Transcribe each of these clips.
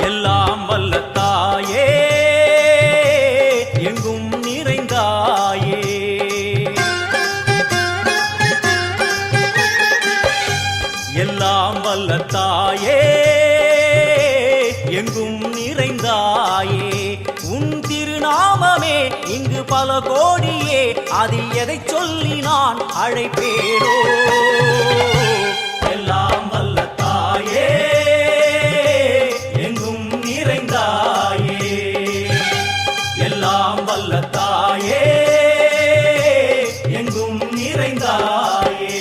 எல்லாம் வல்ல தாயே எங்கும் நிறைந்தாயே எல்லாம் வல்ல தாயே எங்கும் நிறைந்தாயே உன் திருநாமமே இங்கு பல கோடியே அதில் எதை சொல்லி நான் அழைப்பேனோ எல்லாம் வல்ல தாயே எங்கும் நிறைந்தாயே எல்லாம் வல்ல தாயே எங்கும் நிறைந்தாயே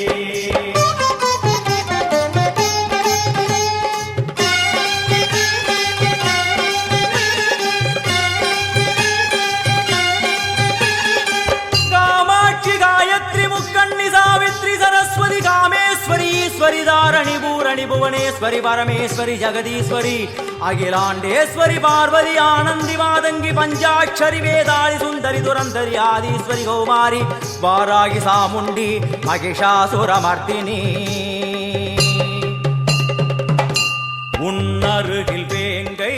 தாரணி பூரணி புவனேஸ்வரி பரமேஸ்வரி ஜெகதீஸ்வரி அகிலாண்டேஸ்வரி பார்வதி ஆனந்தி மாதங்கி பஞ்சாட்சரி வேதாளி சுந்தரி துரந்தரி ஆதீஸ்வரி கௌமாரி வாராகி சாமுண்டி மகிஷாசுரமர்த்தினி உன்னருகில் வேங்கை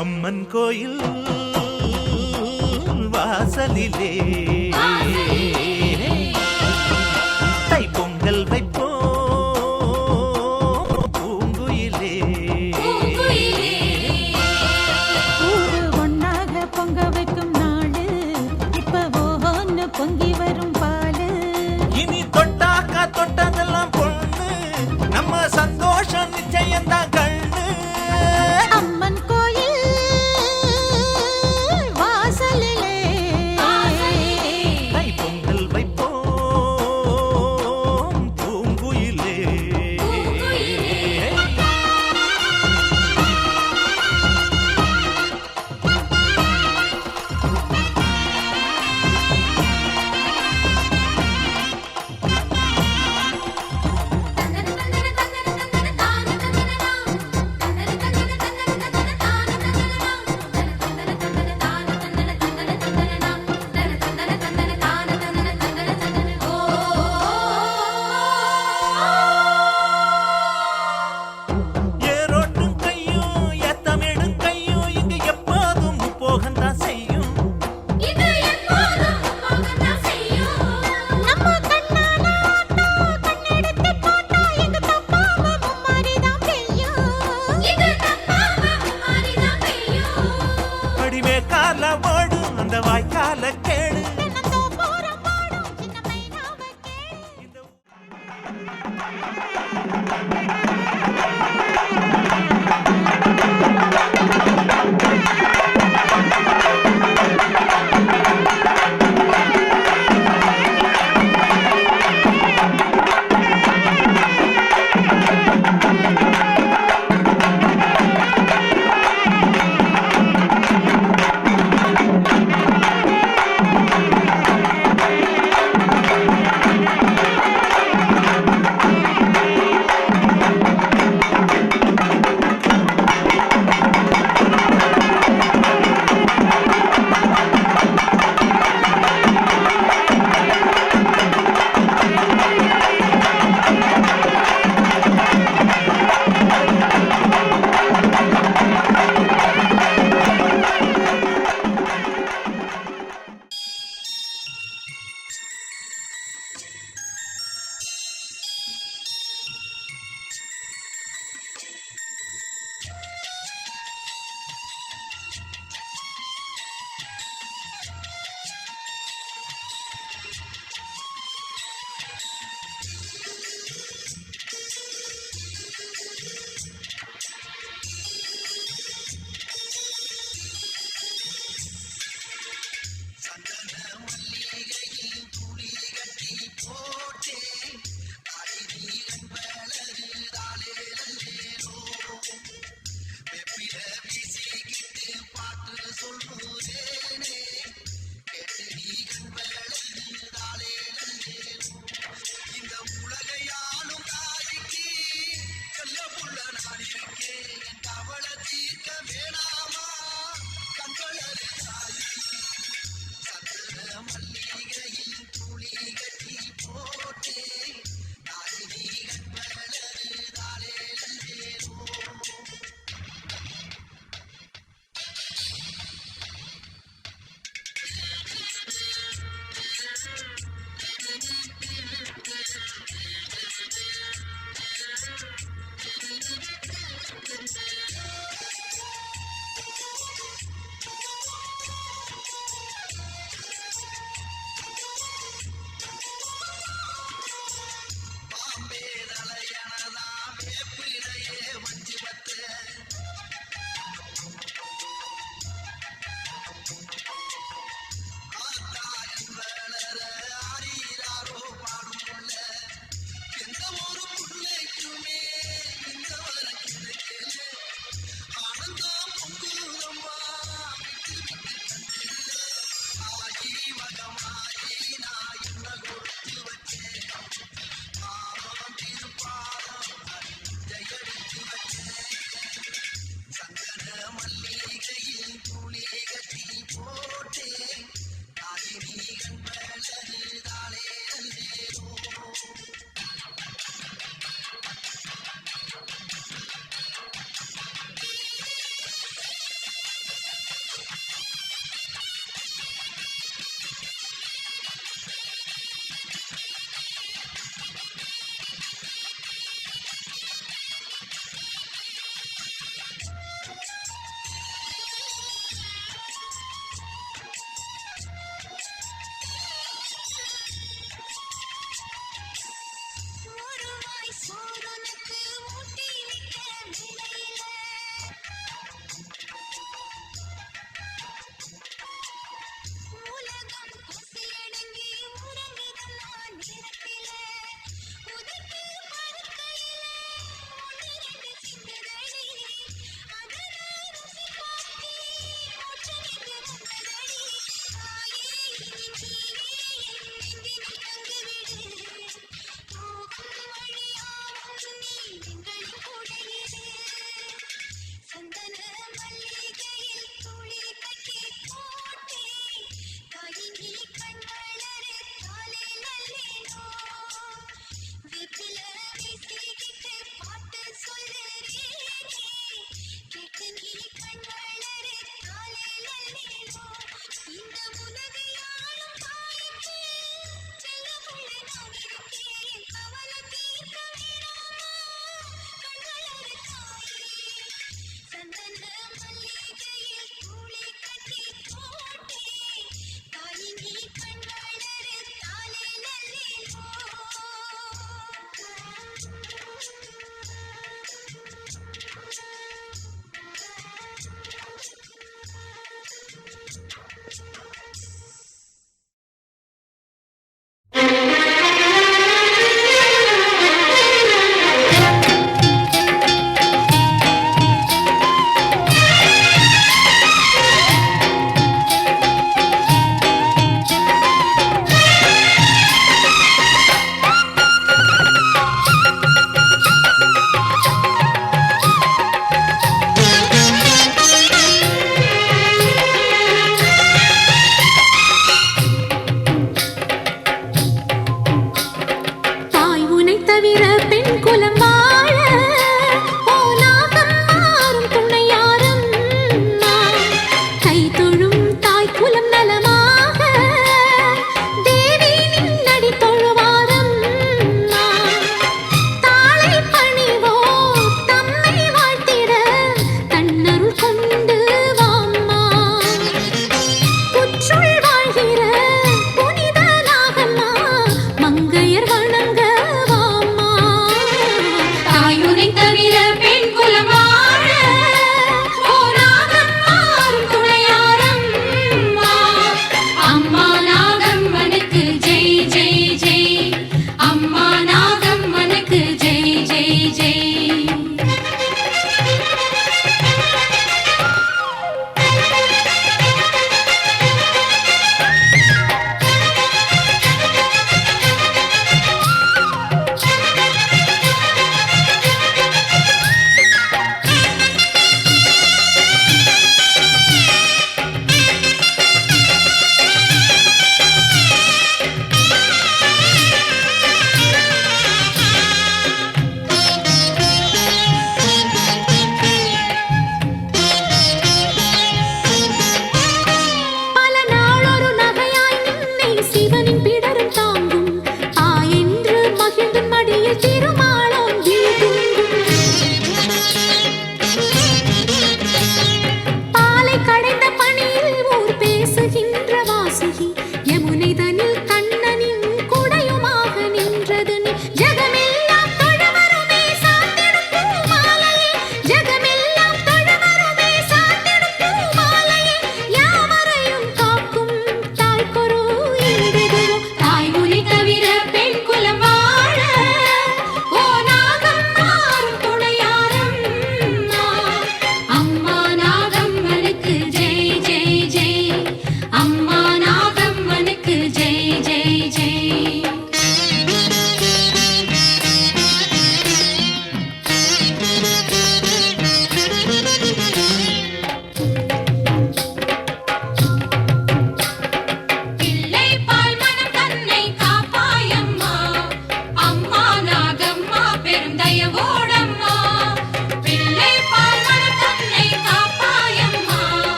அம்மன் கோயில் வாசலிலே தைப்பொங்கல் வைப்போம் பூங்குயிலே. ஊரு ஒன்னாக பொங்க வைக்கும் நாடு இப்ப ஒன்னு பொங்கி வரும் பாலு. இனி தொட்டாக்கா தொட்டதெல்லாம் பொண்ணு நம்ம சந்தோஷம் நிச்சயம்தான் கண்ணு. அம்மன் கோயில் வாசலிலே தைப்பொங்கல் வைப்போம் பூங்குயிலே. ஏரோட்டும் கையும் ஏத்தமிடும் கையும் இங்கு எப்போதும் போகத்தான் செய்யும். நம்ம கண்ணான ஆட்டோ கண்ணெடுத்து பார்த்தா எங்க தப்பாம மும்மாரிதான் பெய்யும். அடிமே கால ஓடும் அந்த வாய்க்கால கேடு. தினத்தோ போற பாடும் சின்ன மைனாவ கேளு. இந்த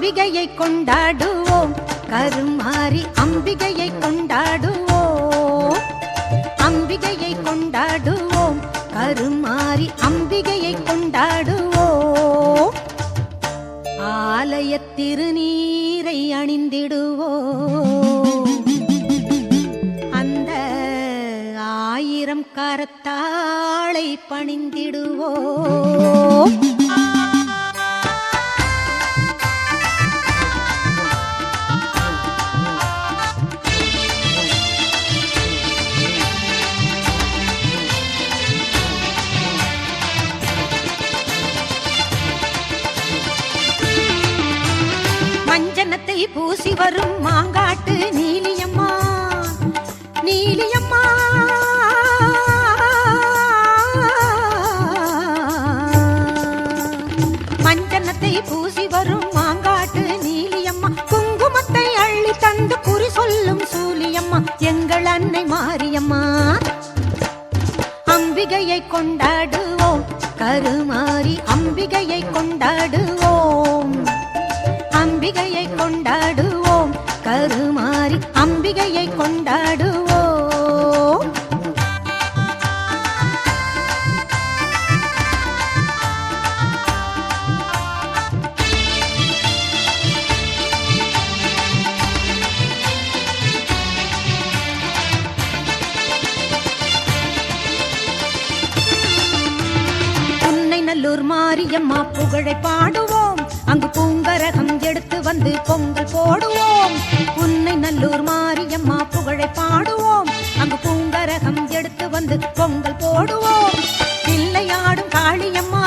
அம்பிகையை கொண்டாடுவோம், கருமாரி அம்பிகையை கொண்டாடுவோம், அம்பிகையை கொண்டாடுவோம், கருமாரி அம்பிகையை கொண்டாடுவோம். ஆலய திருநீரை அணிந்திடுவோம், அந்த 1000 கரத்தாளை பணிந்திடுவோம். மஞ்சனத்தை பூசி வரும் மாங்காட்டு நீலியம்மா, நீலியம்மா, மஞ்சனத்தை பூசி வரும் மாங்காட்டு நீலியம்மா, குங்குமத்தை அள்ளி தந்து குறி சொல்லும் சூலியம்மா, எங்கள் அன்னை மாரியம்மா. அம்பிகையை கொண்டாடுவோம், கருமாரி அம்பிகையை கொண்டாடுவோம், அம்பிகையை கொண்டாடுவோம், கருமாரி அம்பிகையை கொண்டாடுவோம். புன்னை நல்லூர் மாரியம்மா புகழை பாடுவோம், அங்கு பூங்கரகம் எடுத்து வந்து பொங்கல் போடுவோம். புன்னை நல்லூர் மாரியம்மா புகழை பாடுவோம், அங்கு பூங்கரகம் எடுத்து வந்து பொங்கல் போடுவோம். பிள்ளையாடும் காளியம்மா,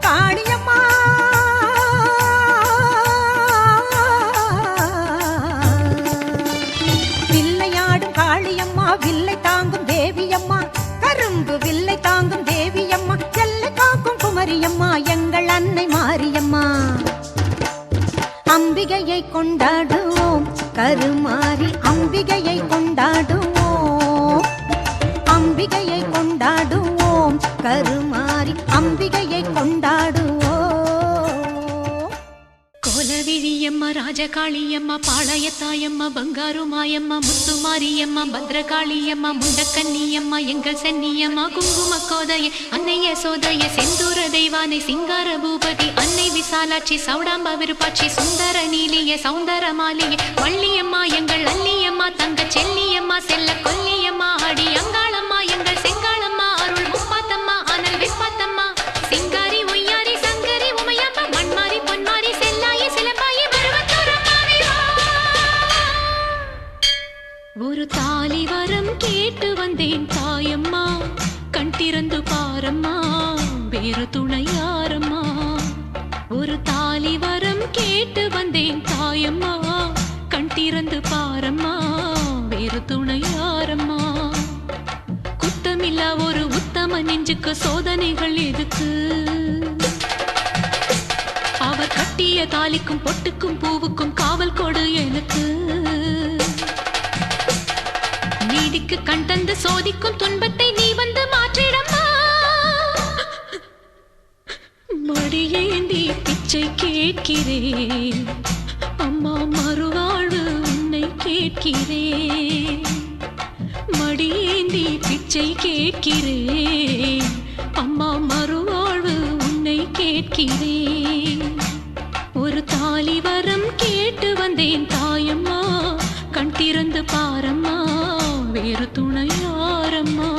காளியம்மா, பிள்ளையாடும் காளியம்மா, வில்லை தாங்கும் தேவியம்மா, கரும்பு வில்லை தாங்கும் தேவியம்மா, எல்லை காக்கும் குமரியம்மா, எங்கள் அன்னை மாரியம்மா. அம்பிகையை கொண்டாடுவோம், கருமாரி அம்பிகையை கொண்டாடுவோம், அம்பிகையை கொண்டாடுவோம், கருமாரி அம்பிகையை கொண்டாடுவோம். கோலவிழியம்மா, ராஜகாளியம்மா, பாளையத்தாயம்மா, பங்காரு மாயம்மா, முத்துமாரியம்மா, பத்ரகாளியம்மா, முண்டக்கன்னியம்மா, எங்கள் சென்னியம்மா, குங்கும கோதைய அன்னை யசோதைய, செந்தூர தெய்வானை, சிங்கார பூபதி அன்னை, விசாலாட்சி, சௌடாம்பா விருப்பாட்சி, சுந்தர நீலிய, சௌந்தர மாலிய, வள்ளியம்மா, எங்கள் அல்லியம்மா, தங்க செல்லியம்மா, செல்ல கொல்லியம்மா, அடி அங்காளம்மா, எங்கள் செங்காளம்மா, அருள் முப்பாத்தம்மா, அனல் விப்பாத்தம்மா, சிங்காரி ஒய்யாரி சங்கரி உமையம்மா, மண்மாரி பொன்மாரி செல்லாயி சிலம்பாயி பருவத்தூரம்மாவே வா. ஒரு தாலி வரம் கேட்டு வந்தேன் தாயம்மா, கண் திறந்து பாரம்மா, வேறு துணை யாரம்மா. ஒரு தாலி வரம் கேட்டு வந்தேன் தாயம்மா, கண் திறந்து பாரம்மா, வேறு துணை யாரம்மா. குத்தமில்லா ஒரு உத்தம நெஞ்சுக்கு சோதனைகள் எதுக்கு, அவர் கட்டிய தாலிக்கும் பொட்டுக்கும் பூவுக்கும் காவல் கொடு எனக்கு. நீதிக்கு கண் தந்து சோதிக்கும் துன்பத்தை நீ வந்து மாற்றிடம்மா. மடியேந்தி பிச்சை கேட்கிறேன் அம்மா, மறுவாழ்வு உன்னை கேட்கிறேன். மடியேந்தி பிச்சை கேட்கிறேன் அம்மா, மறுவாழ்வு உன்னை கேட்கிறேன். ஒரு தாலி வரம் கேட்டு வந்தேன் தாயம்மா, கண் திறந்து பாரம்மா, வேறு துணை யாரம்மா.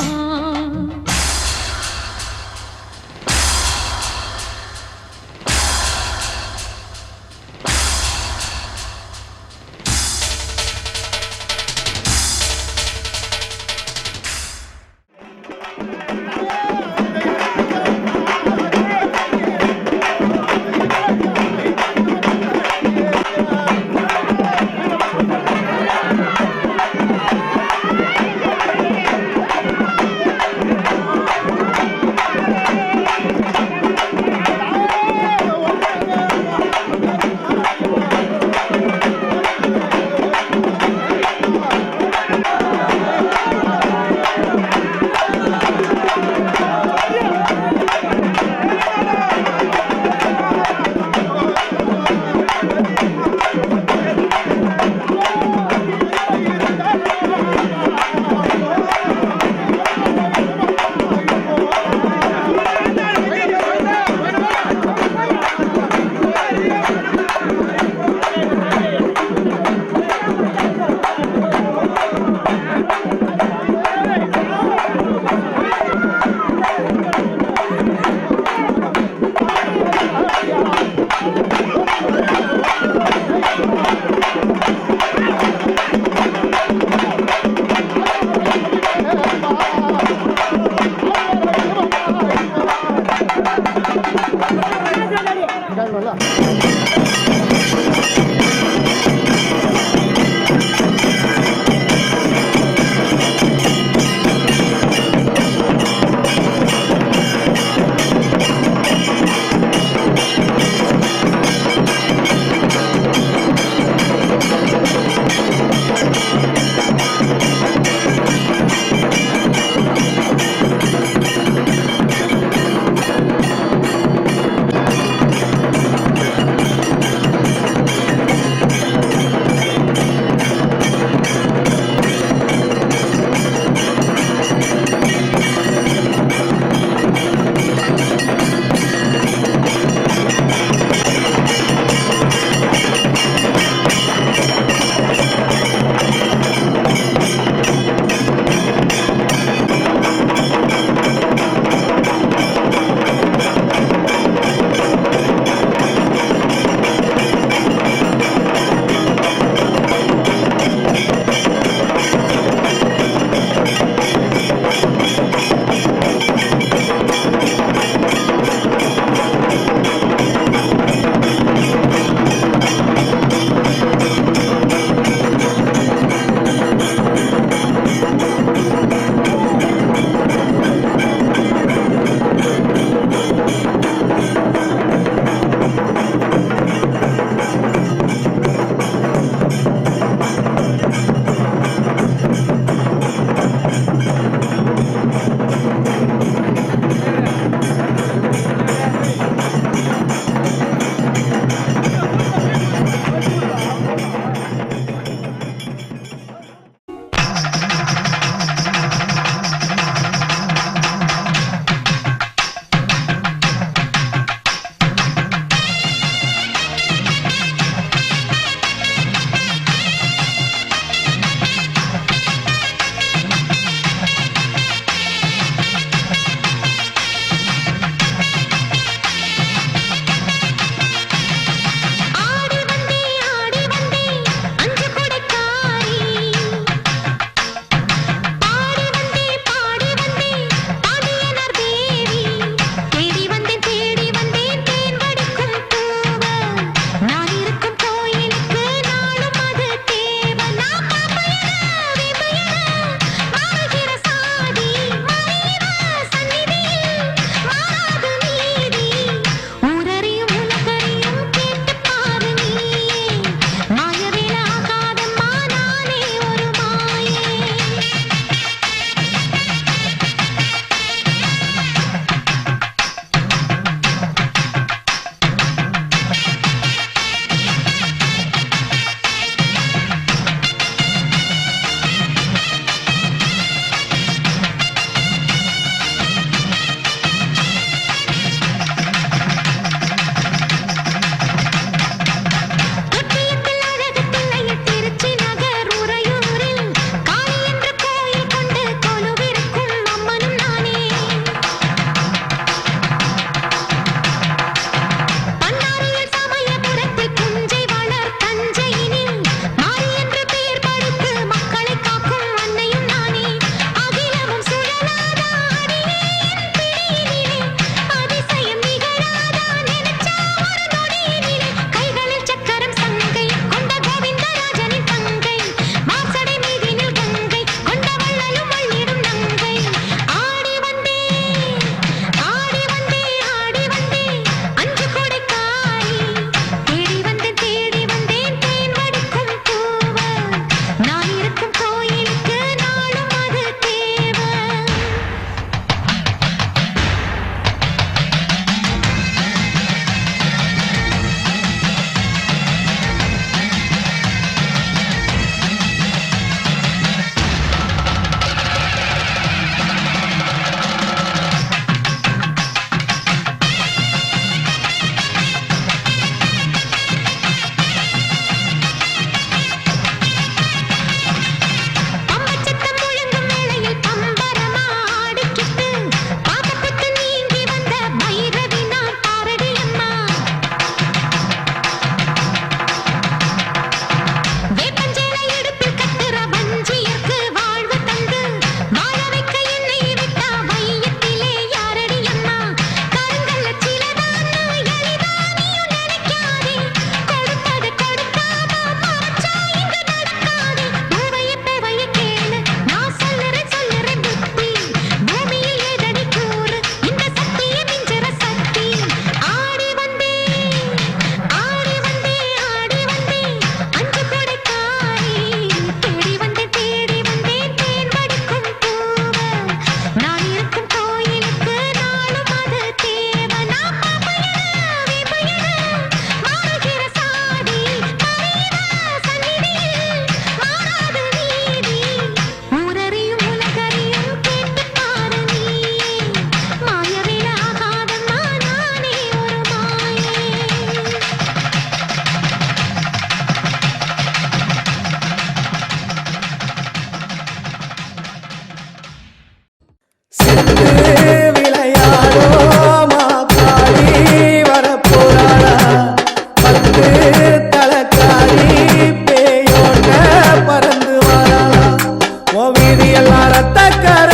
எல்லாம் ரத்தக்கர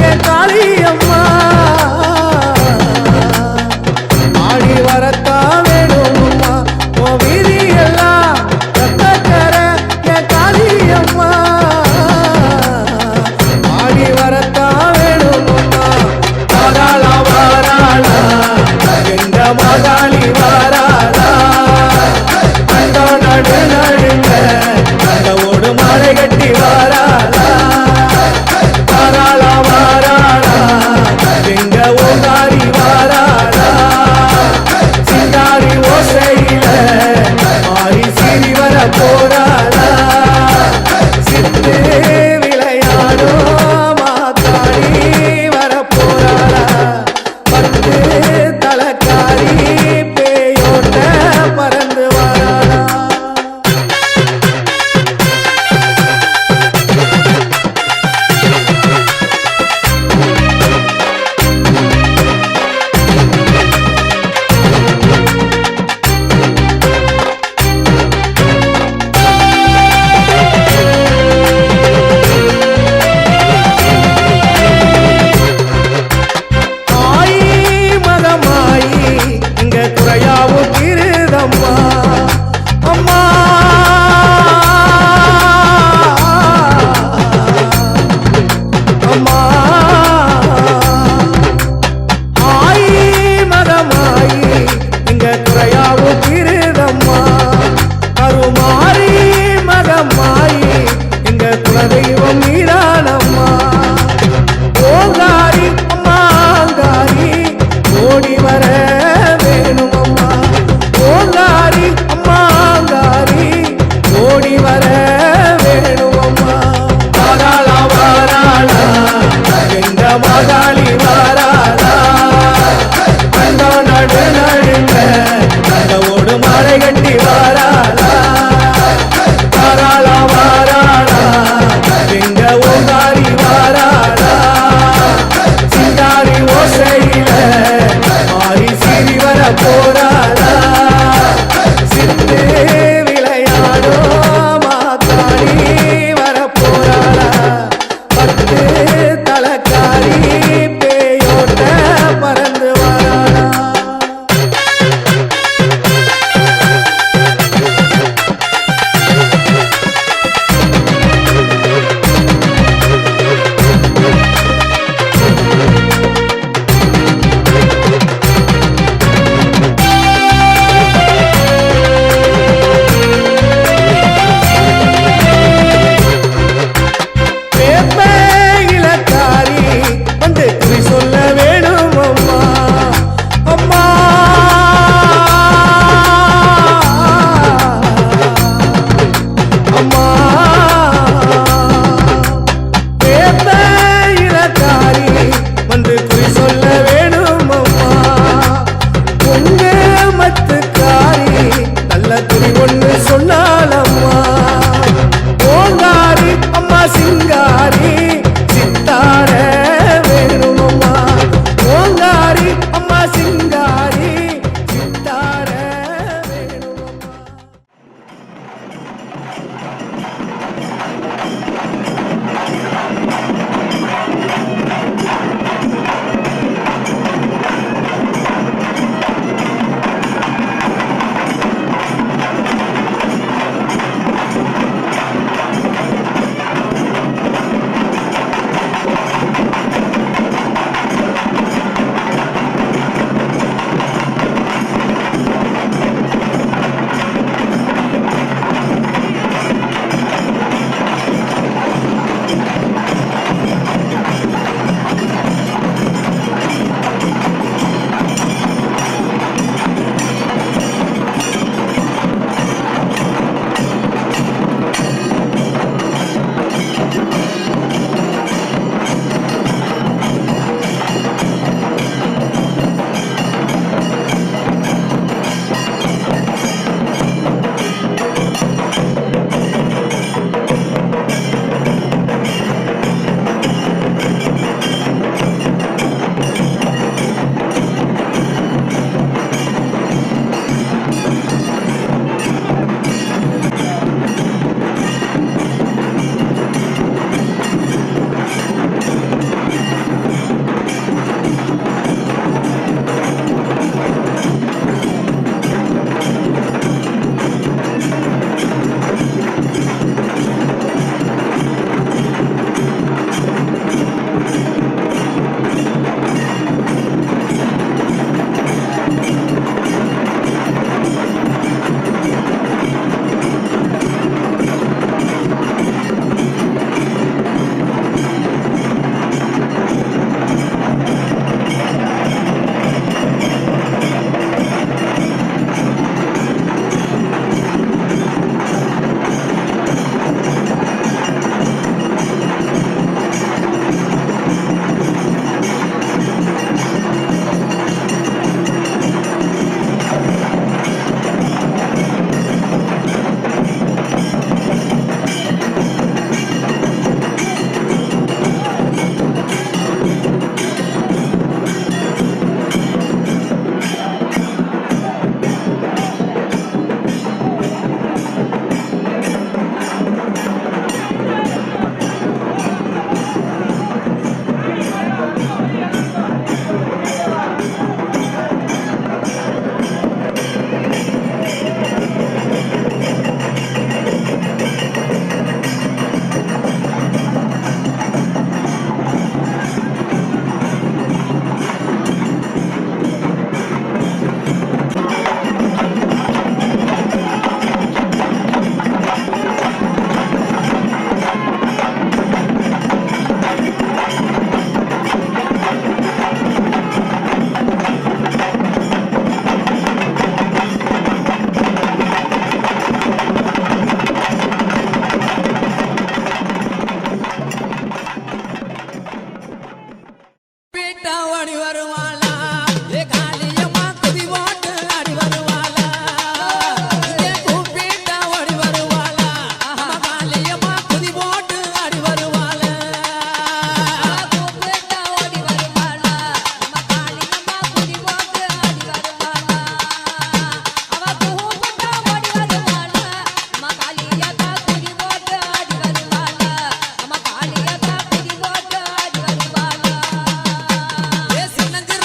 என் காளியம்மா ஆடி வரத்தா வேணும்மா ஓ வீதி எல்லாம் ரத்தக்கர என் காளியம்மா ஆடி வரத்தா வேணும்மா வாராளா வாராளா எங்க மகாளி வாராளா கண்டோ நடு நடுங்க ஓடு மலை கட்டி வாராளா வாராளா வாராளா எங்க ஓங்காரி வாராளா சிங்காரி ஓசையில மாறி சீறி வர போராளா சித்து விளையாடோ மாத்தாடி வர போராளா பத்து தலக்காரி பேயோட்ட பறந்து வாராளா ஆயி மகமாயி இங்க குறையாவும் திருதம்மா அம்மா அம்மா ஆயி மகமாயி இங்க குறையாவும் திருதம்மா அருமாரி மகமாயி இங்க குலதெய்வம் நீரானம்மா ஓங்காரி அம்மாங்காரி ஓடி வர வேணும் அம்மா ஓங்காரி அம்மாங்காரி ஓடி வர வேணும் அம்மா வாராளா வாராளா எங்க மகாளி வாராளா கண்டோ நடு நடுங்க ஓடு மலை கட்டி வாராளா வாராளா வாராளா எங்க ஓங்காரி வாராளா சிங்காரி ஓசையில மாறி சீறி வர போராளா சித்து விளையாடோ மாத்தாடி வர போராளா பத்து தலக்காரி பேயோட்ட பறந்து வாராளா வேப்ப இலக்காரி ஓடி வருவாளா ஏ காளியம்மா குதி போட்டு ஆடி வருவாளா ஏ கூப்பிட்டா ஓடி வருவாளா நம்ம காளியம்மா குதி போட்டு ஆடி வருவாளா கூப்பிட்டா ஓடி வருவாளா நம்ம காளியம்மா குதி போட்டு ஆடி வருவாளா அவ கூப்பிட்டா ஓடி வருவாளா நம்ம காளியத்தா குதி போட்டு ஆடி வருவாளா நம்ம காளியத்தா குதி போட்டு ஆடி வருவாளா ஏ சின்னஞ்சிறு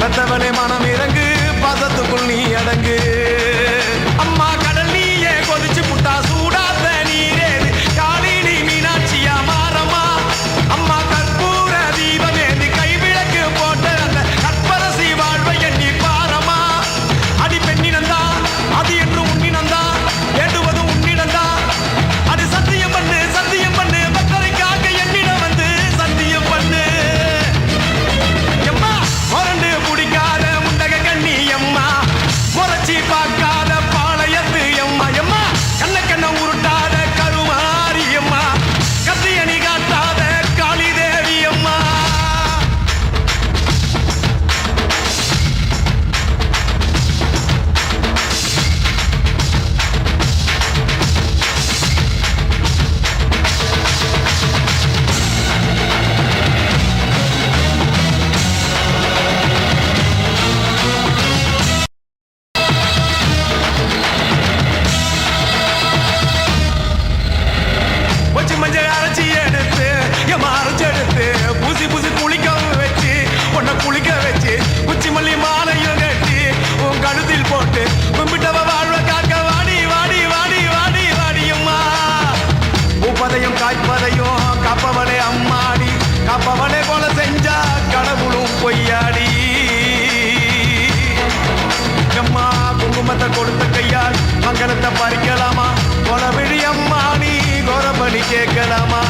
பெத்தவளே மனம் இறங்கு பாசத்துக்குள் நீ அடங்கு அம்மா கடல் நீயே கொதிச்சு புட்டா சூடாத நீரேது காளினி மீனாட்சியா மாறம்மா அம்மா கற்பூர தீபமேது கைவிளக்கு போட்ட அந்த கற்பரசி வாழ்வை எண்ணி பாரம்மா அடி பெண்ணினந்தா அது என்று உன்னினந்தா ஏடுவதும் உன்னிடந்தா அது சத்தியம் பண்ணு பக்தரைக்காக என்னிடம் வந்து சத்தியம் பண்ணு எம்மா முரண்டு பிடிக்காத முண்டக கண்ணி எம்மா முறைச்சி பார்க்காத பாளையத்து எம்மா எம்மா கண்ண உருட்டாத கருமாரி எம்மா கத்தியணி காட்டாத காளி தேவி அம்மா கொஞ்சம் மஞ்சள் அரைச்சி எடுத்து எம்மா அரைச்சி எடுத்து பூசி குளிக்க வச்சு உன்னை குளிக்க வச்சு குச்சி மல்லி மாலையும் கட்டி உன் கழுத்தில் போட்டு கும்பிட்டவ வாழ்வ காக்க வாடி வாடி வாடி வாடி வாடியம்மா பூப்பதையும் காய்ப்பதையும் காப்பவளே அம்மாடி காப்பவளே போல செஞ்சா கடவுளும் பொய்யாடி அம்மா குங்குமத்தை கொடுத்த கையால் மங்களத்தை பறிக்கலாமா கொலவிழி அம்மா நீ கோரபலி கேட்கலாமா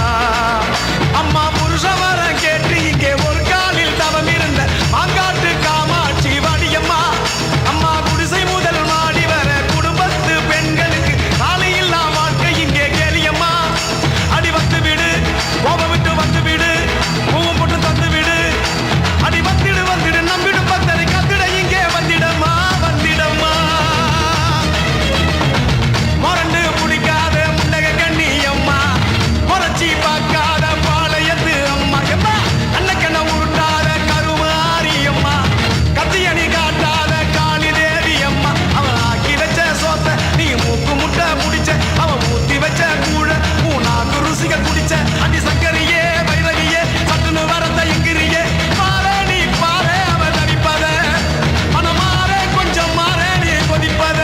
அம்மா புருஷ வர கேட்டு இங்கே ஒரு காலில் தவம் இருந்த மாங்காட்டு காமாட்சி வாடியம்மா அம்மா குடிசை முதல் மாடி வர குடும்பத்து பெண்களுக்கு காலையில்லா வாழ்க்கை இங்கே கேளியம்மா அடி வந்து விடு கோபம் விட்டு வந்து விடு பூவும் போட்டு தந்து விடு அடி வந்துடு நம்பிடும் பக்தரை கத்திட இங்கே வந்திடம்மா மொரண்டு பிடிக்காத முண்டக கண்ணி அம்மா முறைச்சி பார்க்காத பாளையத்து அம்மா எம்மா கண்ண உருட்டாத கருமாரி அம்மா கத்தியணி காட்டாத காளி தேவி அம்மா அவன் ஆக்கி வச்ச சோத்த நீ மூக்கு முட்டை முடிச்ச அவன் ஊத்தி வச்ச கூழ மூணாக்கு ருசிக குடிச்ச அடி சங்கரியே வைரவியே சட்டுன்னு வரந்த எங்கிரியே பாரு நீ பாரு அவன் தவிப்பத மனம் மாற கொஞ்சம் மாற நீ கொதிப்பத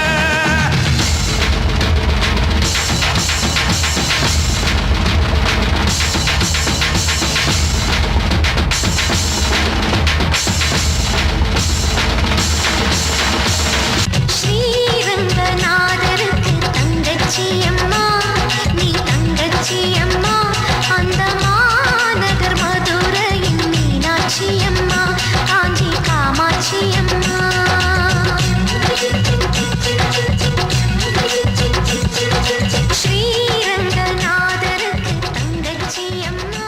ஸ்ரீரங்கநாதருக்கு தங்கச்சி அம்மா நீ தங்கச்சி அம்மா அந்த மாநகர் மதுரையின் மீனாட்சி அம்மா காஞ்சி காமாட்சி அம்மா ஸ்ரீரங்கநாதருக்கு தங்கச்சி அம்மா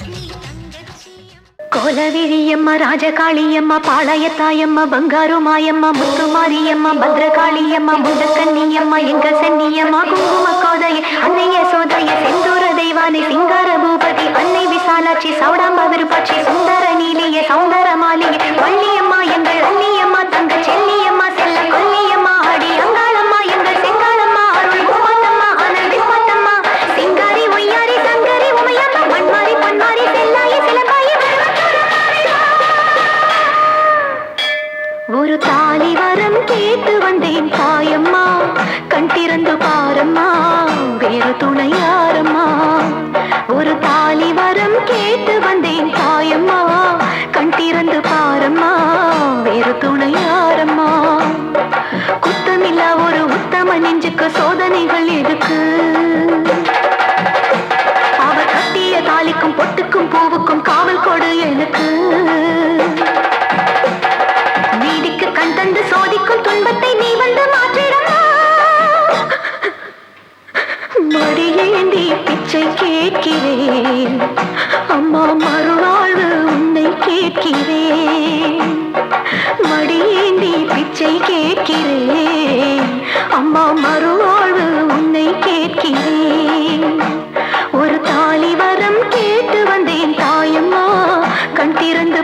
நீ தங்கச்சி அம்மா கோலவிழியம்மா ராஜகாளியம்மா பாளையத்தாயம்மா பங்காரு மாயம்மா முத்துமாரியம்மா பத்ரகாளியம்மா முண்டக்கன்னியம்மா எங்கள் சென்னியம்மா குங்கும கோதைய அன்னைய சோதைய செந்தூர தெய்வானை சிங்கார பூபதி அன்னை விசாலாட்சி சௌடாம்பா விருப்பாட்சி சுந்தர நீலிய சௌந்தர மாளிகை வள்ளியம்மா எங்கள் அன்னியம்மா தங்க செல்லியம்மா செல்ல கொல்லியம்மா அடி அங்காளம்மா எங்கள் செங்காளம்மா அருள் முப்பாத்தம்மா அனல் விஸ்வாத்தம்மா சிங்காரி ஒய்யாரி சங்கரி உமையம்மா மண்மாரி பொன்மாரி செல்லாயி சிலம்பாயி ஒரு தாலி வரம் கேட்டு வந்தேன் தாயம்மா கண் திறந்து பாரம்மா வேறு துணை யாரம்மா ஒரு தாலி வரம் கேட்டு வந்தேன் தாயம்மா கண் திறந்து பாரம்மா வேறு துணை யாரம்மா குத்தமில்லா ஒரு உத்தம நெஞ்சுக்கு சோதனைகள் எதுக்கு அவர் கட்டிய தாலிக்கும் பொட்டுக்கும் பூவுக்கும் காவல் கொடு எனக்கு நீதிக்கு கண் தந்து சோதிக்கும் துன்பத்தை நீ வந்து மாற்றிடமா மடியேந்தி பிச்சை கேட்கிறேன் அம்மா மறுவாழ்வு உன்னை கேட்கிறேன் மடியேந்தி பிச்சை கேட்கிறேன் அம்மா மறுவாழ்வு உன்னை கேட்கிறேன் ஒரு தாலி வரம் கேட்டு வந்தேன் தாயம்மா கண் திறந்து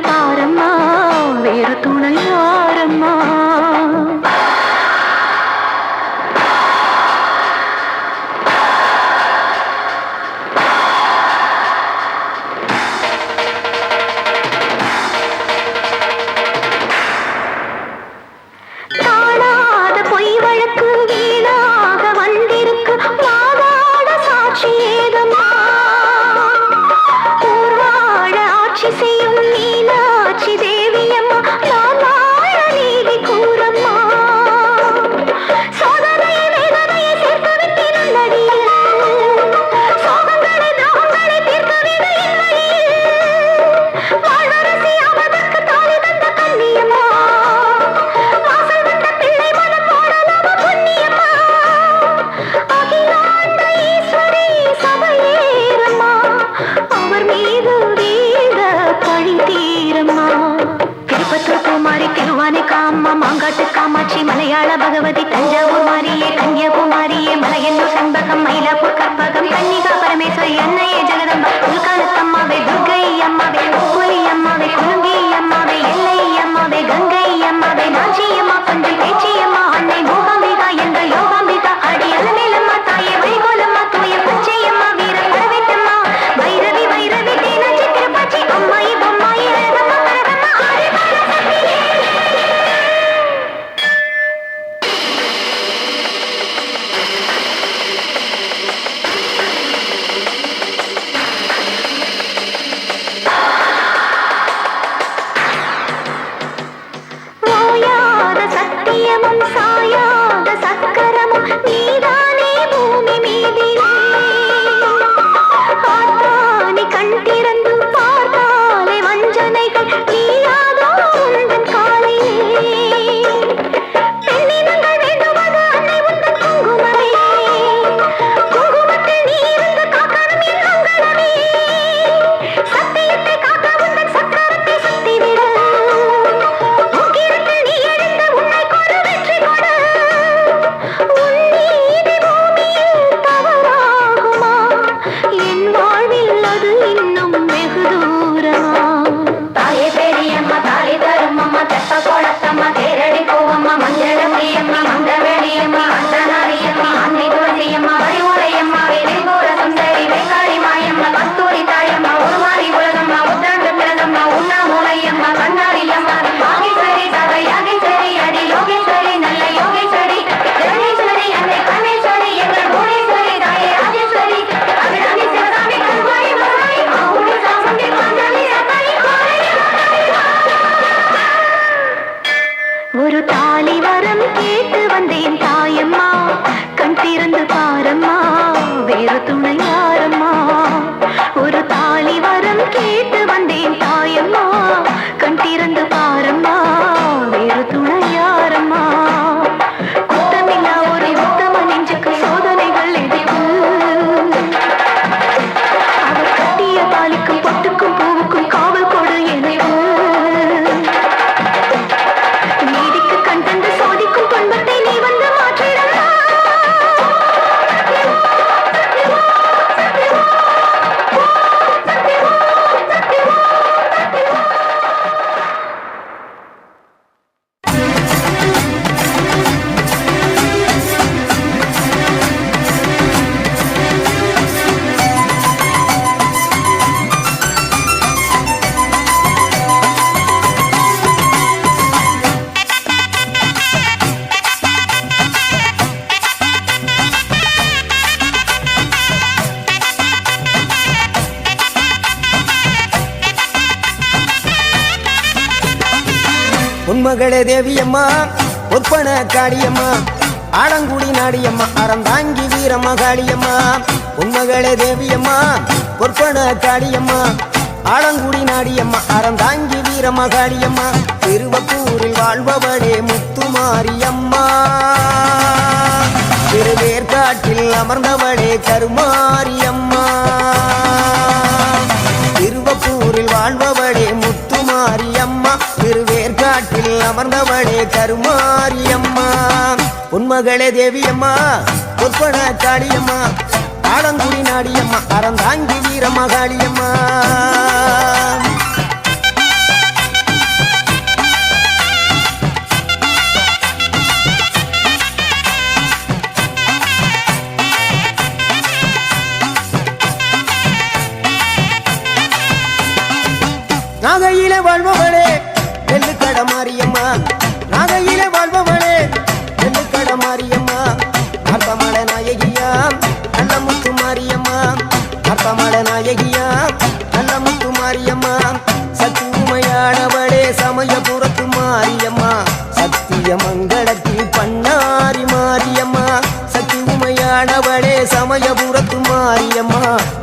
மாணிக்காம்மா மாங்காட்டு காமாட்சி மலையாள பகவதி தஞ்சாவூர் மாரியே கன்னியாகுமாரியே மலையன்னூர் செண்பகம் மயிலாப்பூர் கற்பகம் கன்னிகா பரமேஸ்வரி அன்னையே ஜெகதம்பா உள்காலத்தம்மாவே துர்கை அம்மாவே புலி அம்மாவே குலுங்கி அம்மாவே எல்லை அம்மாவே கங்கை அம்மாவே நாச்சி அம்மா பஞ்சை பேச்சி அம்மா அன்னை மூகாம்பிகா என்ற யோகாம்பிகா அடி அலமேலம்மா தாயே வைகோலம்மா தூய பச்சை அம்மா வீர பரவேட்டம்மா வைரவி வைரவி தேனாச்சி திருப்பாச்சி அம்மாயி பொம்மாயி அழகம்மா பரதம்மா ஆடி பரசக்தியே ஓயாத சத்தியமும் சாயாத சக்கரமும் நீதானே பூமி மீதிலே ஆத்தானி கண் திறந்து பார்த்தாலே வஞ்சனைகள் நீயாதோ உந்தன் காலையிலே பெண்ணினங்கள் வேண்டுவது அன்னை உந்தன் குங்குமமே குங்குமத்தில் நீ இருந்து காக்கணும் என் மங்களமே சத்தியத்தை காக்க உந்தன் சக்கரத்தை சுத்திவிடு உக்கிரத்தில் நீ எழுந்த உன்னை கொடு வெற்றி கொடு உன் நீதி பூமியில் தவறாகுமா என் வாழ்வில் அது இன்னும் வெகு தூரமா தாயே பெரியம்மா தாலி தரும் அம்மா தெப்ப கோலத்தம்மா தேரடி போவம்மா மஞ்சள முடியம்மா மந்தவெளியம்மா அந்தனாரியம்மா அன்னை துளசியம்மா வழிமுறையம்மா வேலைகோர சுந்தரி வெங்காளி மாயம்மா கஸ்தூரி தாயம்மா உருமாறி உலகம்மா உத்தாண்டு பிறகம்மா உண்ணாமூலையம்மா கண்ணாரியம்மா மாகேஸ்வரி சகை யாகேஸ்வரி அடி யோகேஸ்வரி நல்ல யோகேஸ்வரி ஜெகதீஸ்வரி அன்னை கண்ணேஸ்வரி எங்கள் புவனேஸ்வரி தாயே ராஜேஸ்வரி அபிராமி சிவகாமி கல்வாரி மகாரி மாவுளி சாமுண்டி பாஞ்சாலி சத்தாரி ஒரு தாலி வரம் கேட்டு வந்தேன் தாயம்மா கண் திறந்து பாரம்மா வேறு துணை யாரம்மா ஒரு தாலி வரம் கேட்டு வந்தேன் தாயம்மா கண் திறந்து பாரம்மா வேறு துணை யாரம்மா குத்தமில்லா ஒரு உத்தம நெஞ்சுக்கு சோதனைகள் எதிர்ப்பு அவர் கட்டிய தாலிக்கும் பொட்டுக்கும் பூவுக்கும் காவல் கொடு எனக்கு நீதிக்கு கண் தந்து சோதிக்கும் துன்பத்தை நீ வந்து மாற்றிடமா உன்மகளே தேவியம்மா ஒப்பன காளியம்மா ஆலங்குடி நாடியம்மா அறந்தாங்கி வீரம்மா காளியம்மா உன்மகளே தேவியம்மா ஒப்பன காளியம்மா ஆலங்குடி நாடியம்மா அறந்தாங்கி வீரம்மா காளியம்மா திருவப்பூரில் வாழ்பவளே முத்துமாரியம்மா திருவேற்காட்டில் அமர்ந்தவளே கருமாரியம்மா திருவப்பூரில் வாழ்பவளே முத்துமாரியம்மா திருவேற்காட்டில் அமர்ந்தவளே கருமாரியம்மா உன்மகளே தேவியம்மா ஒப்பன காளியம்மா ஆலங்குடி நாடியம்மா அறந்தாங்கி வீரம்மா காளியம்மா நாகையிலே வாழ்பவளே நெல்லுக்கட மாரியம்மா நாகையிலே வாழ்பவளே நெல்லுக்கட மாரியம்மா அர்த்தமட நாயகியா நல்ல முத்து மாரியம்மா அர்த்தமட நாயகியா நல்ல முத்து மாரியம்மா சக்தி உமையானவளே சமயபுரத்து மாரியம்மா சத்திய மங்களத்தில் பண்ணாரி மாரியம்மா சக்தி உமையானவளே சமயபுரத்து மாரியம்மா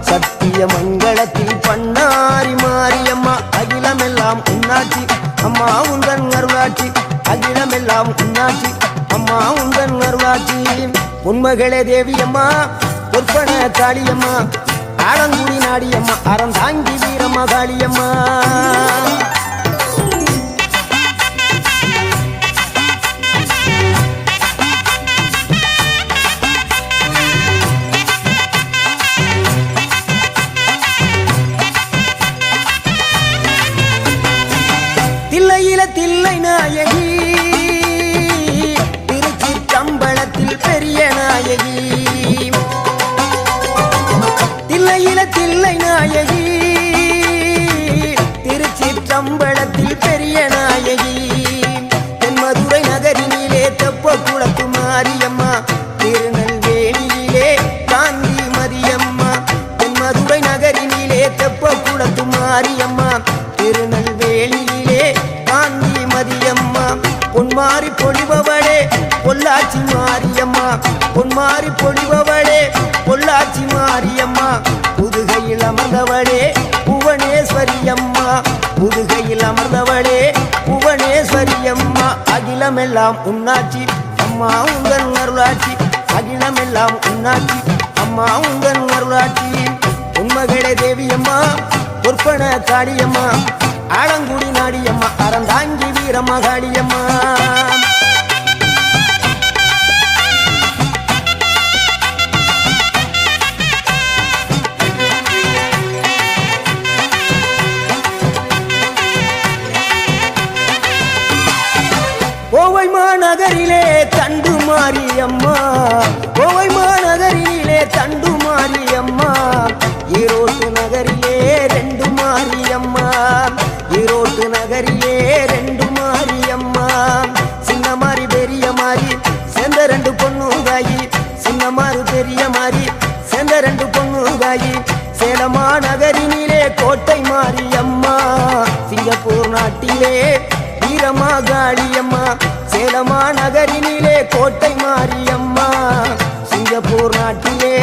சத்திய மங்களத்தில் பண்ணாரி மாரியம்மா அகிலமெல்லாம் உன்னாட்சி அம்மா உந்தன் அருளாட்சி அகிலமெல்லாம் உன்னாட்சி அம்மா உந்தன் அருளாட்சி உன்மகளே தேவியம்மா ஒப்பன காளியம்மா ஆலங்குடி நாடியம்மா அறந்தாங்கி வீரம்மா காளியம்மா நாயகி திருச்சிற்றம்பலத்தில் பெரிய நாயகி தில்லையில தில்லை நாயகி திருச்சிற்றம்பலத்தில் பெரிய நாயகி தென்மதுரை நகரினிலே தெப்ப குளத்து மாரியம்மா திருநெல்வேலியிலே காந்தி மதியம்மா தென்மதுரை நகரினிலே தெப்ப குளத்து மாரியம்மா திருநெல்வேலியிலே காந்தி மதியம்மா பொன்மாரி பொழிபவளே பொள்ளாச்சி மாரியம்மா பொன்மாரி பொழிபவளே பொள்ளாச்சி மாரியம்மா புதுகையில் அமர்ந்தவளே புவனேஸ்வரி அம்மா புதுகையில் அமர்ந்தவளே புவனேஸ்வரி அம்மா அகிலமெல்லாம் உன்னாட்சி அம்மா உங்கள் அருளாட்சி அகிலமெல்லாம் உன்னாட்சி அம்மா உங்கள் அருளாட்சி உண்மகளே தேவியம்மா பொற்பன காளியம்மா ஆலங்குடி நாடியம்மா அறந்தாங்கி வீரம்மா காளியம்மா கோவை மாநகரிலே தண்டு மாரியம்மா கோவை மாநகரிலே தண்டு மாரியம்மா ஈரோட்டு நகரிலே ரெண்டு மாரியம்மா ஈரோட்டு நகரிலே ரெண்டு மாரியம்மா சின்ன மாறி பெரிய மாறி சேர்ந்த ரெண்டு பொண்ணுகாயி சின்ன மாறு பெரிய மாறி சேர்ந்த ரெண்டு பொண்ணுகாயி சேலமா நகரினிலே கோட்டை மாரியம்மா சிங்கப்பூர் நாட்டிலே வீரமா காளியம்மா சேலமா நகரினிலே கோட்டை மாரியம்மா சிங்கப்பூர் நாட்டிலே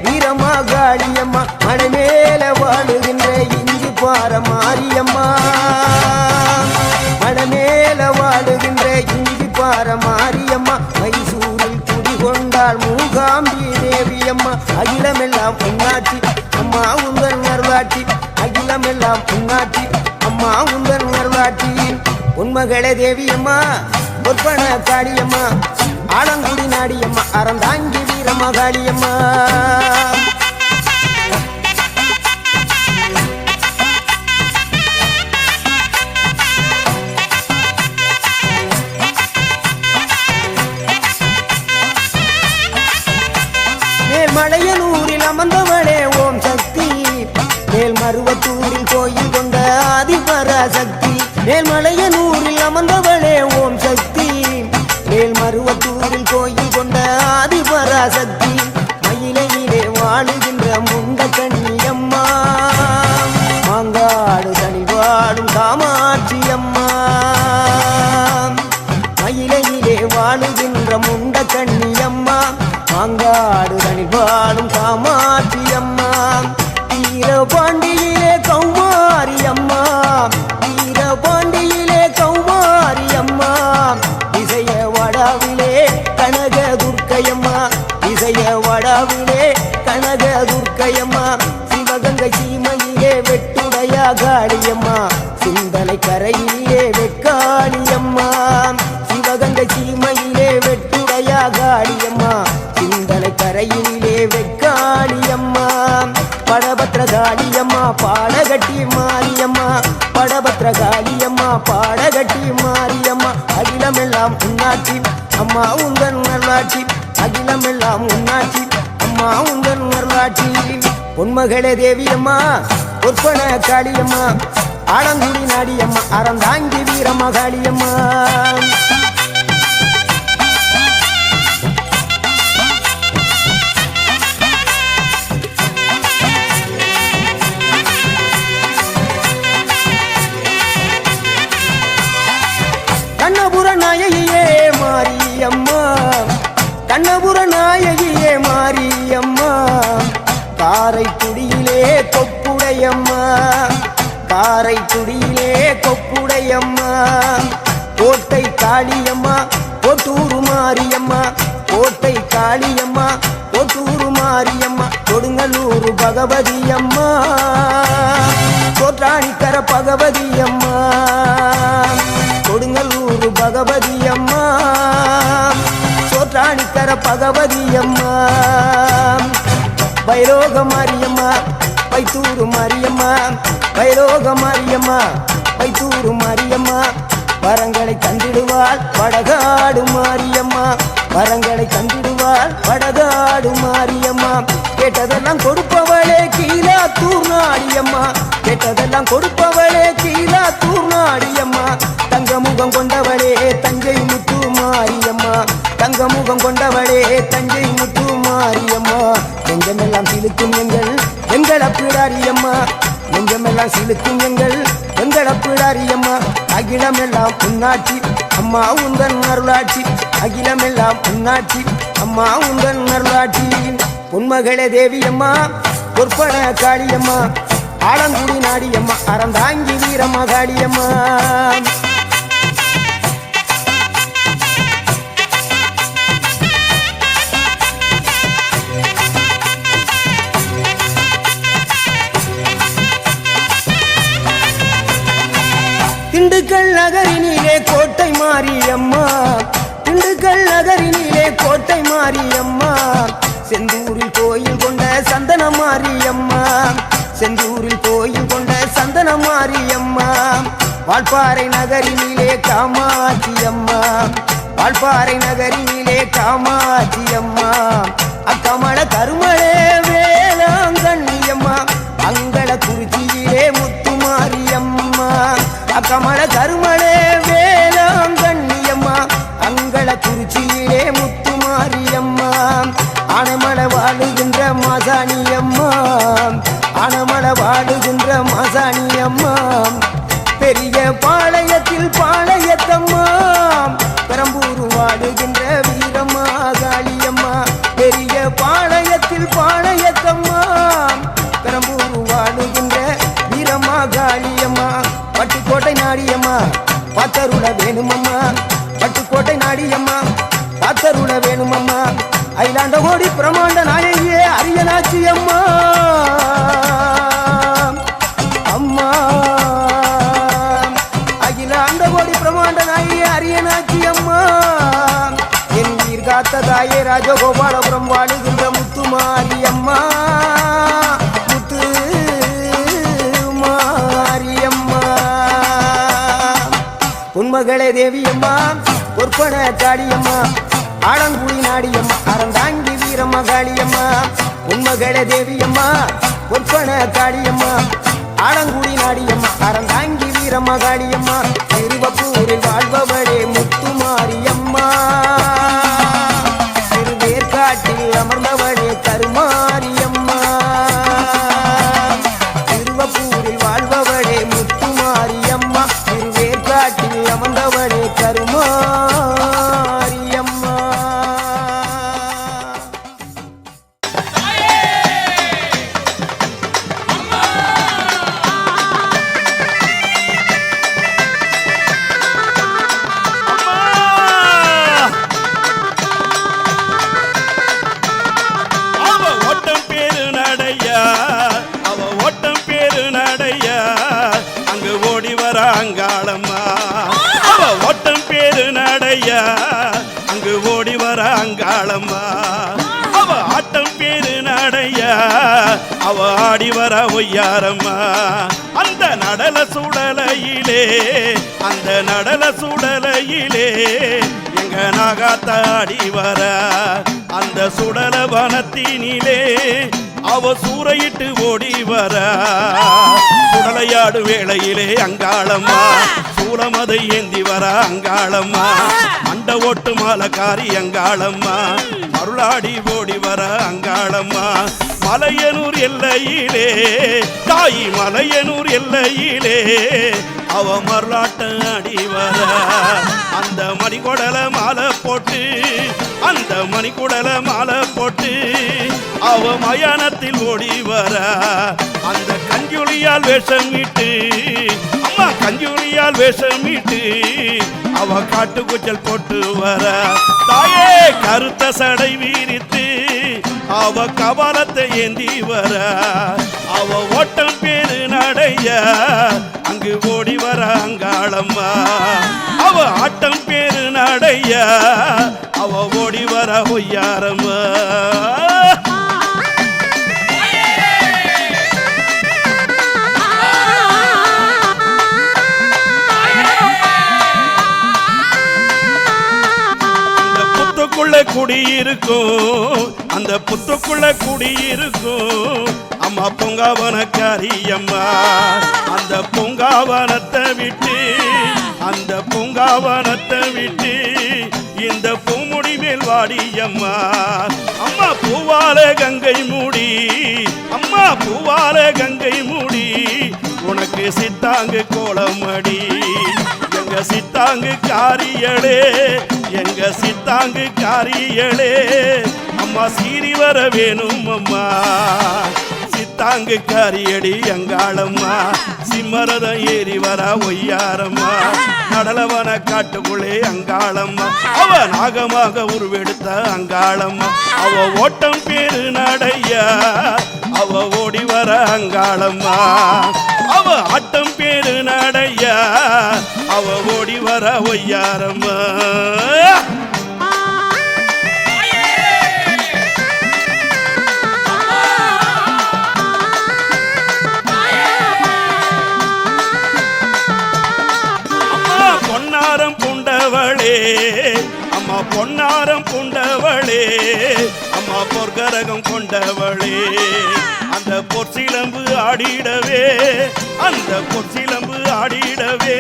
வீரமா காளியம்மா மலை மேல வாழுகின்ற இஞ்சி பார மாரியம்மா மலை மேல வாழுகின்ற இஞ்சி பார மாரியம்மா மைசூரில் குடிகொண்டாள் மூகாம்பி தேவியம்மா அகிலமெல்லாம் உன்னாட்சி அம்மா உங்கள் அருளாட்சி அகிலமெல்லாம் உன்னாட்சி அம்மா உங்கள் அருளாட்சி உண்மகளே தேவியம்மா பொற்பன காளியம்மா ஆலங்குடி நாடியம்மா அறந்தாங்கி வீரம்மா காளியம்மா மேல்மலையனூரில் அமர்ந்தவளே ஓம் சக்தி மேல்மருவத்தூரில் கோயில் கொண்ட ஆதிபராசக்தி மேல்மலையனூரில் அமர்ந்தவளே ஓம் சக்தி மேல்மருவத்தூரில் கோயில் கொண்ட ஆதிபராசக்தி மயிலையிலே வாழுகின்ற முண்ட கண்ணியம்மா மாங்காடு தனி வாழும் காமாட்சி அம்மா மயிலையிலே வாழுகின்ற முண்ட கண்ணியம்மா மாங்காடு தனி வாழும் காமாட்சி அம்மா வீரபாண்டியிலே கௌமாரி அம்மா வீரபாண்டியிலே கௌமாரி அம்மா இசைய வடாவிலே கனக துர்க்கையம்மா இசைய வடாவிலே கனக துர்க்கையம்மா சிவகங்கை சீமையிலே வெட்டுடையா காளியம்மா சிந்தலை கரையிலே வெக்காளியம்மா சிவகங்கை சீமையிலே வெட்டுடையா காளியம்மா சிந்தலை கரையிலே வெக்காளியம்மா படபத்ரகாளியம்மா பாடகட்டி மாரியம்மா படபத்ரகாளியம்மா பாடகட்டி மாரியம்மா அகிலமெல்லாம் உன்னாட்சி அம்மா உங்கள் நல்லாட்சி அகிலமெல்லாம் உன்னாட்சி அம்மா உங்கள் நல்லாட்சி பொன்மகளே தேவியம்மா பொற்பன காளியம்மா ஆலங்குடி நாடியம்மா அறந்தாங்கி வீரம்மா காளியம்மா கண்ணபுர நாயகியே மாரியம்மா கண்ணபுர நாயகியே மாரியம்மா காரைக்குடியிலே கொப்புடையம்மா காரைக்குடியிலே கொப்புடையம்மா கோட்டை காளியம்மா கொட்டூரு மாரியம்மா கோட்டை காளியம்மா கொட்டூரு மாரியம்மா கொடுங்கல்லூரு பகவதி அம்மா தோற்றாணிக்கர பகவதி அம்மா கொடுங்கல்லூரு பகவதி அம்மா சோற்றாணிக்கர பகவதி அம்மா வைரோக மாரியம்மா வைத்தூரு மாரியம்மா வைரோக மாரியம்மா வைத்தூரு மாரியம்மா வரங்களை தந்திடுவாள் வடகாடு மாரியம்மா வரங்களை தந்திடுவாள் வடகாடு மாரியம்மா கேட்டதெல்லாம் கொடுப்பவளே கீழாத்தூர் நாடியம்மா கேட்டதெல்லாம் கொடுப்பவளே கீழாத்தூர் நாடியம்மா தங்க முகம் கொண்டவளே தஞ்சை முத்து மாரியம்மா தங்க முகம் கொண்டவளே தஞ்சை முத்து மாரியம்மா நெஞ்சமெல்லாம் சிலுக்கும் எங்கள் அப்பிடாரியம்மா நெஞ்சமெல்லாம் சிலுக்கும் எங்கள் அப்பிடாரியம்மா அகிலமெல்லாம் புண்ணாட்சி அம்மா உந்தன் அருளாட்சி அகிலமெல்லாம் புண்ணாட்சி அம்மா உந்தன் அருளாட்சி பொன்மகளே தேவியம்மா பொற்பன காளியம்மா ஆலங்குடி நாடியம்மா அறந்தாங்கி வீரம்மா காளியம்மா திண்டுக்கல் நகரினிலே கோட்டை மாரியம்மா திண்டுக்கல் நகரினிலே கோட்டை மாரியம்மா செந்தூரில் கோயில் கொண்ட சந்தன மாரியம்மா செந்தூரில் கோயில் கொண்ட சந்தன மாரியம்மா வால்பாறை நகரினிலே காமாட்சி அம்மா வால்பாறை நகரினிலே காமாட்சி அம்மா அக்கமல கருமளே வேளாங்கண்ணியம்மா அங்கள குறிச்சியிலே முத்துமாரியம்மா அக்கமல கருமளே வேளாங்கண்ணியம்மா அங்கள குறிச்சியிலே முத்துமாரியம்மா ஆனமலை வாழுகின்ற மாசாணியம்மா ஆனமலை வாழுகின்ற மாசாணியம்மா பெரிய பாளையத்தில் பாளையத்தம்மா பெரம்பூர் வாழுகின்ற வீரம்மா காளியம்மா பெரிய பாளையத்தில் பாளையத்தம்மா பெரம்பூர் வாழுகின்ற வீரம்மா காளியம்மா பட்டுக்கோட்டை நாடியம்மா பாத்தருள வேணுமம்மா பட்டுக்கோட்டை நாடியம்மா பாத்தருள வேணுமம்மா அயிலாண்ட கோடி பிரமாண்ட நாயகியே அரியனாச்சி அம்மா அம்மா அகிலாண்ட கோடி பிரமாண்ட நாயகியே அரியனாச்சி அம்மா என் உயிர் காத்த தாயே ராஜகோபாலபுரம் வாழுகின்ற முத்துமாரி அம்மா முத்து மாரியம்மா பொன்மகளே தேவியம்மா பொற்பன காளியம்மா ஆலங்குடி நாடியம்மா அறந்தாங்கி வீரம்மா காளியம்மா பொன்மகளே தேவியம்மா பொற்பன காளியம்மா ஆலங்குடி நாடியம்மா அறந்தாங்கி வீரம்மா காளியம்மா திருவப்பூரில் வாழ்பவளே முத்துமாரியம்மா திருவேற்காட்டில் அமர்ந்தவளே கருமாரியம்மா திருவப்பூரில் வாழ்பவளே முத்துமாரியம்மா திருவேற்காட்டில் அமர்ந்தவளே கருமாரியம்மா அங்காளம்மா அவ ஓட்டம் பேரு நடையா அங்கு ஓடி வர அங்காளம்மா அவ ஆட்டம் பேரு நடையா அவ ஆடி வர ஒய்யாரம்மா அந்த நடல சுடலையிலே எங்க நாகாத்தாடி வர அந்த சுடல வனத்தினிலே அவ சூறையிட்டு ஓடி வர சுடலையாடு வேளையிலே அங்காளம்மா சூளமதை ஏந்தி வர அங்காளம்மா மண்ட ஓட்டு மாலக்காரி அங்காளம்மா அருளாடி ஓடி வர அங்காளம்மா மலையனூர் எல்லையிலே தாய் மலையனூர் எல்லையிலே அவ மருளாட்ட அடி வர அந்த மணிக்குடல மாலை போட்டு அவ மயானத்தில் ஓடி வர அந்த கஞ்சுளியால் வேஷமிட்டு அவ காட்டு குச்சல் போட்டு வர தாயே கருத்த சடை வீரித்து அவ கபாலத்தை ஏந்தி வர அவ ஓட்டம் பேரு நடைய அங்கு ஓடி வர அங்காளம்மா அவ ஆட்டம் பேரு நடைய அவ ஓடி வர ஒய்யாரம்மா குடியிருக்கும் அந்த புத்துக்குள்ள குடியிருக்கும் அம்மா பூங்காவனக்காரி அம்மா அந்த பூங்காவனத்தை விட்டு அந்த பூங்காவனத்தை விட்டு இந்த பூமுடி மேல் வாடி அம்மா அம்மா பூவால கங்கை மூடி அம்மா பூவால கங்கை மூடி உனக்கு சித்தாங்கு கோலமடி எங்க சித்தாங்கு காரியளே எங்க சித்தாங்கு காரியளே அம்மா சீறி வர வேணும் அம்மா சித்தாங்கு காரியடி அங்காளம்மா சிம்மரதம் ஏறி வர ஒய்யாரம்மா கடலவன காட்டுக்குள்ளே அங்காளம்மா அவ நாகமாக உருவெடுத்த அங்காளம்மா அவ ஓட்டம் பேரு நடையா அவ ஓடி வர அங்காளம்மா அவ ஆட்டம் பேரு நடையா அவ ஓடி வர ஒய்யாரம்மா பொன்னாரம் பூண்டவளே அம்மா பொன்னாரம் பூண்டவளே அம்மா பொற்கரகம் கொண்டவளே அந்த பொற்சிலம்பு ஆடிடவே அந்த பொற்சிலம்பு ஆடிடவே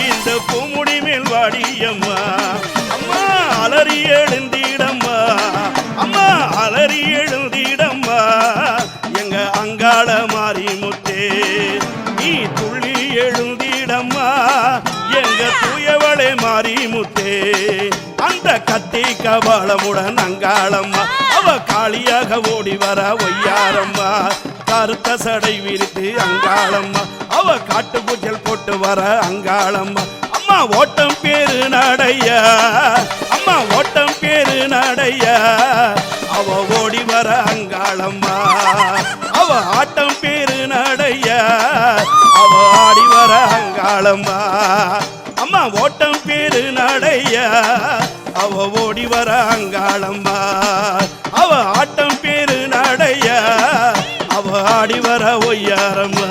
இந்த பூமுடி மேல் வாடியம்மா அம்மா அலறி எழுந்திடம்மா அம்மா அலறி எழுந்திடம்மா எங்க அங்காள மாறி முத்தே நீ துள்ளி எழுந்திடம்மா எங்க தூயவளே மாறி முத்தே அந்த கத்தி கபாலமுடன் அங்காளம்மா அவ காளியாக ஓடி வர ஒய்யாரம்மா கருத்த சடை விரித்து அங்காளம்மா அவ காட்டு பூஜல் போட்டு வர அங்காளம்மா அம்மா ஓட்டம் பேரு நடையா அம்மா ஓட்டம் பேரு நடையா அவ ஓடி வர அங்காளம்மா அவ ஆட்டம் பேரு நடையா அவ ஆடி வர அங்காளம்மா அம்மா ஓட்டம் பேரு நடையா அவ ஓடி வர அங்காளம்மா அவ ஆட்டம் பேரு நடையா அவ ஆடி வர ஒய்யாரம்மா